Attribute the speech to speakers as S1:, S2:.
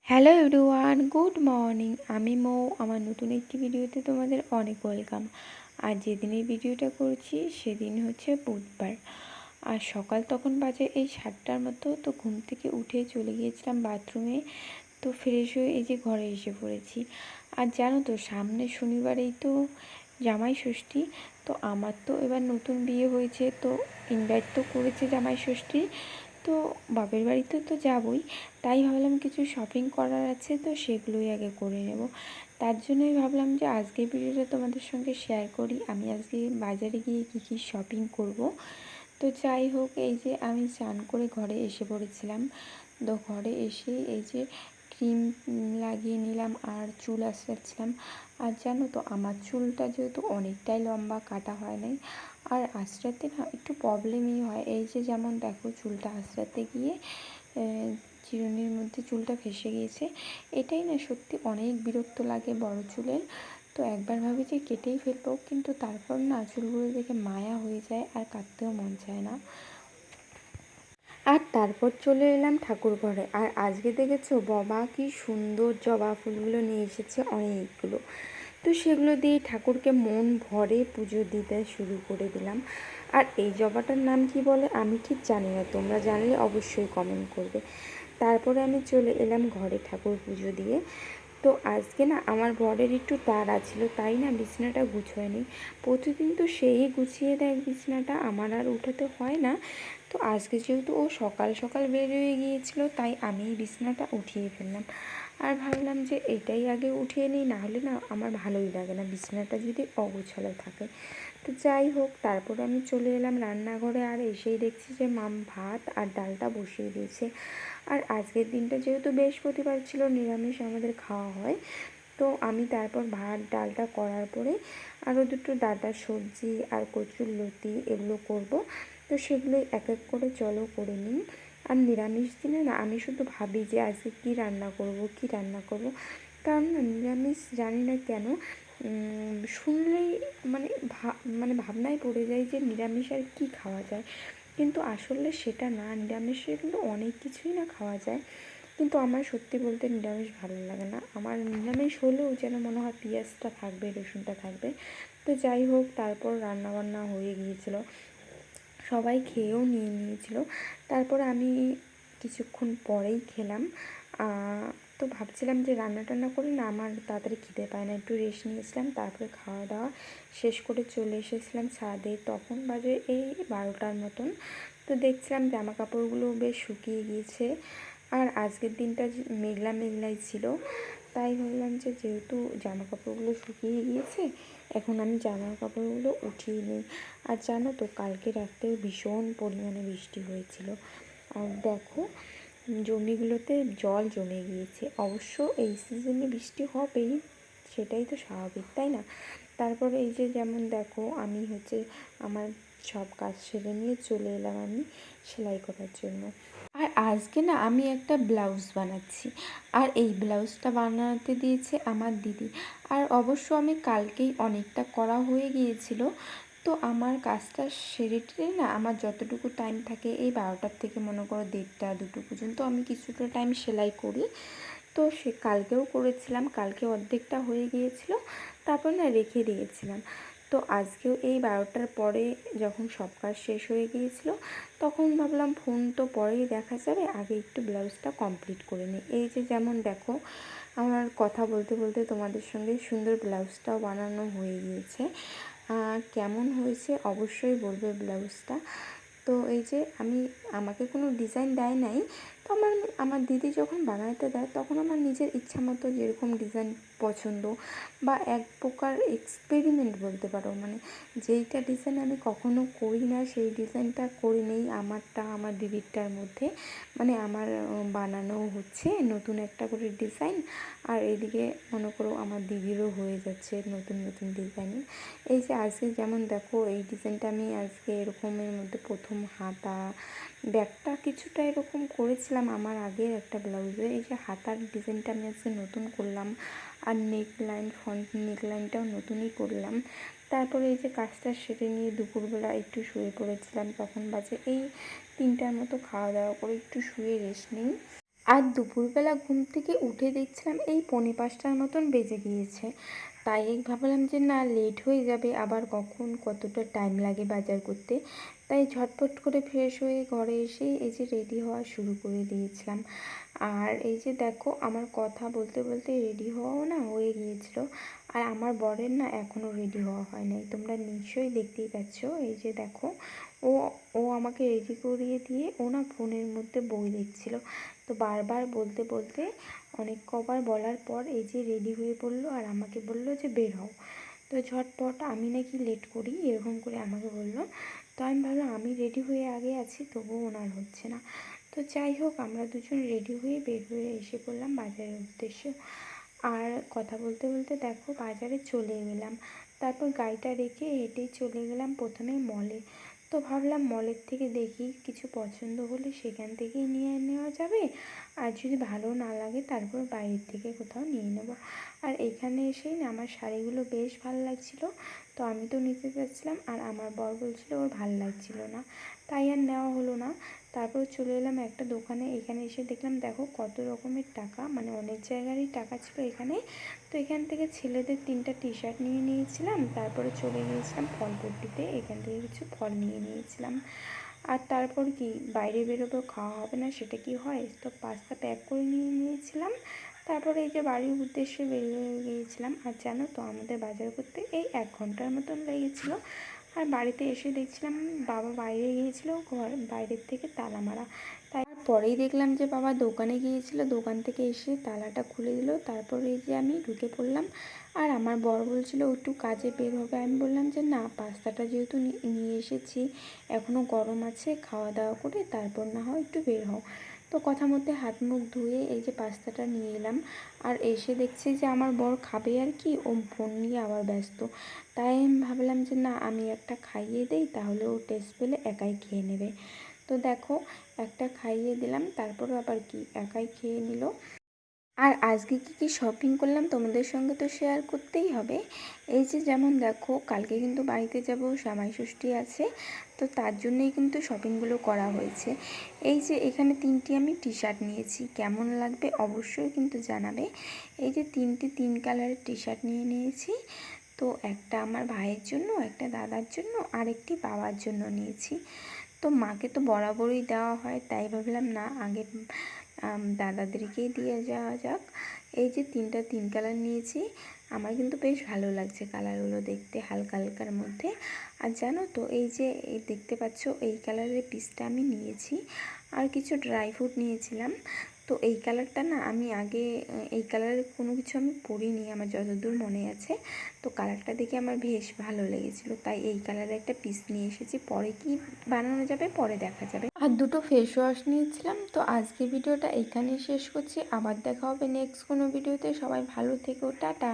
S1: Hello everyone, good morning. আমি মৌ। আমার নতুন একটি ভিডিওতে তোমাদের অনেক ওয়েলকাম। আর যেদিন এই ভিডিওটা করছি সেদিন হচ্ছে বুধবার। আর সকাল তখন বাজে এই 7টার মতো। তো ঘুম থেকে উঠে চলে গিয়েছিলাম বাথরুমে। তো ফ্রেশ হয়ে এই যে ঘরে এসে পড়েছি। আর জানো তো, সামনে শনিবারেই তো জামাই ষষ্ঠী। তো আমার তো এবার নতুন বিয়ে হয়েছে, তো ইনভাইট তো করেছে জামাই ষষ্ঠী। তো বাপের বাড়িতে তো যাবই, তাই ভাবলাম কিছু শপিং করার আছে, তো সেগুলোই আগে করে নেব। তার জন্যই ভাবলাম যে আজকের ভিডিওটা তোমাদের সঙ্গে শেয়ার করি। আমি আজকে বাজারে গিয়ে কী কী শপিং করব। তো যাই হোক, এই যে আমি স্নান করে ঘরে এসে পড়েছিলাম। তো ঘরে এসে এই যে ক্রিম লাগিয়ে নিলাম আর চুল আঁচড়াচ্ছিলাম। আর জানো তো, আমার চুলটা যেহেতু অনেকটাই লম্বা, কাটা হয় নাই, আর আঁচড়াতে না একটু প্রবলেমই হয়। এই যে যেমন দেখো, চুলটা আঁচড়াতে গিয়ে চিরুনির মধ্যে চুলটা ফেঁসে গিয়েছে। এটাই না সত্যি অনেক বিরক্ত লাগে বড় চুলের। তো একবার ভাবি যে কেটেই ফেলবো, কিন্তু তারপর না চুলগুলো দেখে মায়া হয়ে যায় আর কাটতেও মন চায় না। আর তারপর চলে এলাম ঠাকুর ঘরে। আর আজকে দেখেছো বাবা কি সুন্দর জবা ফুলগুলো নিয়ে এসেছে অনেকগুলো। তো সেগুলো দিয়ে ঠাকুরকে মন ভরে পুজো দিতে শুরু করে দিলাম। আর এই জবাটার নাম কি বলে আমি ঠিক জানি না, তোমরা জানলে অবশ্যই কমেন্ট করবে। তারপরে আমি চলে এলাম ঘরে ঠাকুর পুজো দিয়ে। তো আজকে না আমার বরের একটু তাড়া ছিল, তাই না বিছানাটা গুছোয়নি। প্রতিদিন তো সেই গুছিয়ে দেয় বিছানাটা, আমার আর উঠাতে হয় না। তো আজকে যেহেতু ও সকাল সকাল বের হয়ে গিয়েছিল, তাই আমি বিছানাটা উঠিয়ে ফেললাম। আর ভাবলাম যে এটাই আগে উঠিয়ে নিই, নাহলে না আমার ভালোই লাগে না বিছানাটা যদি অগোছালো থাকে। তো যাই হোক, তারপরে আমি চলে এলাম রান্নাঘরে। আর এসেই দেখছি যে মাম ভাত আর ডালটা বসিয়ে দিয়েছে। আর আজকের দিনটা যেহেতু বৃহস্পতিবার ছিল, নিরামিষ আমাদের খাওয়া হয়। তো আমি তারপর ভাত ডালটা করার পরে আরও দুটো ডাঁটা সবজি আর কচুর লতি এগুলো করব। তো সেগুলোই এক এক করে চলো করে নিই। আর নিরামিষ দিনে না আমি শুধু ভাবি যে আজকে কী রান্না করব। কারণ না নিরামিষ জানি না কেন শুনলেই মানে ভাবনায় পড়ে যায় যে নিরামিষ আর কী খাওয়া যায়। কিন্তু আসলে সেটা না, নিরামিষে কিন্তু অনেক কিছুই না খাওয়া যায়। কিন্তু আমার সত্যি বলতে নিরামিষ ভালো লাগে না। আমার নিরামিষ হলেও যেন মনে হয় পেঁয়াজটা থাকবে, রসুনটা থাকবে। তো যাই হোক, তারপর রান্নাবান্না হয়ে গিয়েছিল, সবাই খেয়েও নিয়েছিল। তারপর আমি কিছুক্ষণ পরেই খেলাম। তো ভাবছিলাম যে রান্না টান্না করে না আমার তাড়াতাড়ি খিদে পায় না, একটু রেস্ট নিয়েছিলাম। তারপরে খাওয়া দাওয়া শেষ করে চলে এসেছিলাম ছাদে। তখন বাজে এই 12টার মতন। তো দেখছিলাম জামা কাপড়গুলো বেশ শুকিয়ে গিয়েছে। আর আজকের দিনটা মেঘলা মেঘলাই ছিল, তাই ভাবলাম যে যেহেতু জামা কাপড়গুলো শুকিয়ে গিয়েছে, এখন আমি জামা কাপড়গুলো উঠিয়ে নিই। আর জানো তো, কালকে রাত্রে ভীষণ পরিমাণে বৃষ্টি হয়েছিল। আর দেখো জমিগুলোতে জল জমে গিয়েছে। অবশ্য এই সিজনে বৃষ্টি হবেই, সেটাই তো স্বাভাবিক, তাই না? তারপরে এই যে যেমন দেখো, আমি হচ্ছে আমার সব কাজ সেরে নিয়ে চলে এলাম আমি সেলাই করার জন্য। আর আজকে না আমি একটা ব্লাউজ বানাচ্ছি। আর এই ব্লাউজটা বানাতে দিয়েছে আমার দিদি। আর অবশ্য আমি কালকেই অনেকটা করা হয়ে গিয়েছিল। তো আমার কাজটা সেরে টেরে না আমার যতটুকু টাইম থাকে, এই 12টার থেকে মনে করো 1:30 2টো পর্যন্ত আমি কিছুটা টাইম সেলাই করি। তো সে কালকেও করেছিলাম, কালকে অর্ধেকটা হয়ে গিয়েছিল, তারপর না রেখে দিয়েছিলাম। তো আজকেও এই 12টার পরে যখন সব কাজ শেষ হয়ে গিয়েছিল, তখন ভাবলাম ফোন তো পরেই দেখা যাবে, আগে একটু ব্লাউজটা কমপ্লিট করে নিই। এই যে যেমন দেখো, আমার কথা বলতে বলতে তোমাদের সঙ্গে সুন্দর ব্লাউজটাও বানানো হয়ে গিয়েছে। কেমন হয়েছে অবশ্যই বলবে ব্লাউজটা। তো এই যে আমাকে কোনো ডিজাইন দেয় নাই। তো আমার দিদি যখন বানাতে দেয়, তখন আমার নিজের ইচ্ছা মতো যেরকম ডিজাইন পছন্দ বা এক প্রকার এক্সপেরিমেন্ট বলতে পারো, মানে যেইটা ডিজাইন আমি কখনো করি না সেই ডিজাইনটা করে নেই আমারটা আমার দিদিরটার মধ্যে। মানে আমার বানানো হচ্ছে নতুন একটা করে ডিজাইন, আর এদিকে মনে করো আমার দিদিরও হয়ে যাচ্ছে নতুন নতুন ডিজাইন। এই যে আজকে যেমন দেখো, এই ডিজাইনটা আমি আজকে এরকমের মধ্যে প্রথম হাতা, ব্যাগটা কিছুটা এরকম করেছিলাম আমার আগের একটা ব্লাউজে। এই যে হাতার ডিজাইনটা আমি আজকে নতুন করলাম, আর নেকলাইন, ফ্রন্ট নেকলাইনটাও নতুনই করলাম। তারপরে এই যে কাজটা সেরে নিয়ে দুপুরবেলা একটু শুয়ে পড়েছিলাম, তখন বাজে এই 3টার মতো। খাওয়া দাওয়া করে একটু শুয়ে রেস্ট নিই। আর দুপুরবেলা ঘুম থেকে উঠে দেখছিলাম এই 4:45টার মতন বেজে গিয়েছে। তাই ভাবলাম যে না, লেট হয়ে যাবে, আবার কখন কতটা টাইম লাগে বাজার করতে। তাই ঝটপট করে ফ্রেশ হয়ে ঘরে এসে এই যে রেডি হওয়া শুরু করে দিয়েছিলাম। আর এই যে দেখো, আমার কথা বলতে বলতে রেডি হওয়াও না হয়ে গিয়েছিল। আর আমার বরের না এখনও রেডি হওয়া হয় নাই, তোমরা নিশ্চয়ই দেখতেই পাচ্ছ। এই যে দেখো, ও ও আমাকে রেডি করিয়ে দিয়ে ও না ফোনের মধ্যে বই দেখছিল। তো বারবার বলতে বলতে অনেক কবার বলার পর এই যে রেডি হয়ে পড়লো আর আমাকে বললো যে বের হও। তো ঝটপট আমি নাকি লেট করি এরকম করে আমাকে বললো। তো আমি ভাবলাম আমি রেডি হয়ে আগে আছি, তবুও ওনার হচ্ছে না। তো যাই হোক, আমরা দুজন রেডি হয়ে বের হয়ে এসে পড়লাম বাজারের উদ্দেশ্যে। আর কথা বলতে বলতে দেখো বাজারে চলে গেলাম। তারপর গাড়িটা রেখে হেঁটেই চলে গেলাম প্রথমে মলে। তো ভাবলাম মলের থেকে দেখি কিছু পছন্দ হলে সেখান থেকেই নিয়ে নেওয়া যাবে, আর যদি ভালো না লাগে তারপর বাইরের থেকে কোথাও নিয়ে নেব। আর এখানে এসেই না আমার শাড়িগুলো বেশ ভালো লাগছিলো, তো আমি তো নিতে চাচ্ছিলাম, আর আমার বর বলছিল ওর ভালো লাগছিল না, তাই আর নেওয়া হলো না। তারপর চলে এলাম একটা দোকানে। এখানে এসে দেখলাম দেখো কত রকমের টাকা, মানে অনেক জায়গারই টাকা ছিল এখানে। তো এখান থেকে ছেলেদের 3টা টি-শার্ট নিয়ে নিয়েছিলাম। তারপরে চলে গিয়েছিলাম ফলপট্টিতে, এখান থেকে কিছু ফল নিয়ে নিয়েছিলাম। আর তারপর কি, বাইরে বেরোবো, খাওয়া হবে না সেটা কি হয়, তো পাস্তা প্যাক করে নিয়ে নিয়েছিলাম। তারপরে এই যে বাড়ির উদ্দেশ্যে বেরিয়ে গিয়েছিলাম। আর জানো তো, আমাদের বাজার করতে এই 1 ঘন্টার মতন লেগেছিল। আর বাড়িতে এসে দেখছিলাম বাবা বাইরে গিয়েছিল, ঘর বাইরের থেকে তালা মারা। তারপরেই দেখলাম যে বাবা দোকানে গিয়েছিল, দোকান থেকে এসে তালাটা খুলে দিল। তারপরে এই যে আমি ঢুকে পড়লাম। আর আমার বর বলছিল একটু কাজে বের হবে। আমি বললাম যে না, পাস্তাটা যেহেতু নিয়ে এসেছি, এখনও গরম আছে, খাওয়া দাওয়া করে তারপর না হয় একটু বের হও। তো কথা মধ্যে হাত মুখ ধুয়ে এই যে পাস্তাটা নিয়ে এলাম। আর এসে দেখছি যে আমার বর খাবে আর কি, ও ফোন নিয়ে আবার ব্যস্ত। তাই আমি ভাবলাম যে না, আমি একটা খাইয়ে দেই, তাহলে ও টেস্ট পেলে একাই খেয়ে নেবে। তো দেখো, একটা খাইয়ে দিলাম, তারপরও আবার কি একাই খেয়ে নিল। আর আজকে কি শপিং করলাম তোমাদের সঙ্গে তো শেয়ার করতেই হবে। এই যে যেমন দেখো, কালকে কিন্তু বাড়িতে যাব, জামাই ষষ্ঠী আছে, তো তার জন্যই কিন্তু শপিংগুলো করা হয়েছে। এই যে এখানে 3টি আমি টি-শার্ট নিয়েছি, কেমন লাগবে অবশ্যই কিন্তু জানাবে। এই যে 3টি 3 কালারের টি-শার্ট নিয়ে নিয়েছি। তো একটা আমার ভাইয়ের জন্য, একটা দাদার জন্য, আর একটি বাবার জন্য নিয়েছি। তো মাকে তো বরাবরই দেওয়া হয়, তাই ভাবলাম না, আগে দাদাদেরকেই দিয়ে যাওয়া যাক। এই যে 3টা 3 কালার নিয়েছি। আমার কিন্তু বেশ ভালো লাগছে কালারগুলো দেখতে, হালকা হালকার মধ্যে। আর জানো তো, এই যে দেখতে পাচ্ছ এই কালারের পিসটা আমি নিয়েছি। আর কিছু ড্রাই ফ্রুট নিয়েছিলাম। তো এই কালারটা না, আমি আগে এই কালারের কোনো কিছু আমি পরিনি, আমার যতদূর মনে আছে। তো কালারটা দেখে আমার বেশ ভালো লেগেছিলো, তাই এই কালারের একটা পিস নিয়ে এসেছি। পরে কি বানানো যাবে পরে দেখা যাবে। আর দুটো ফেস ওয়াশ নিয়েছিলাম। তো আজকে ভিডিওটা এখানেই শেষ করছি, আবার দেখা হবে নেক্সট কোনো ভিডিওতে। সবাই ভালো থেকো, টাটা।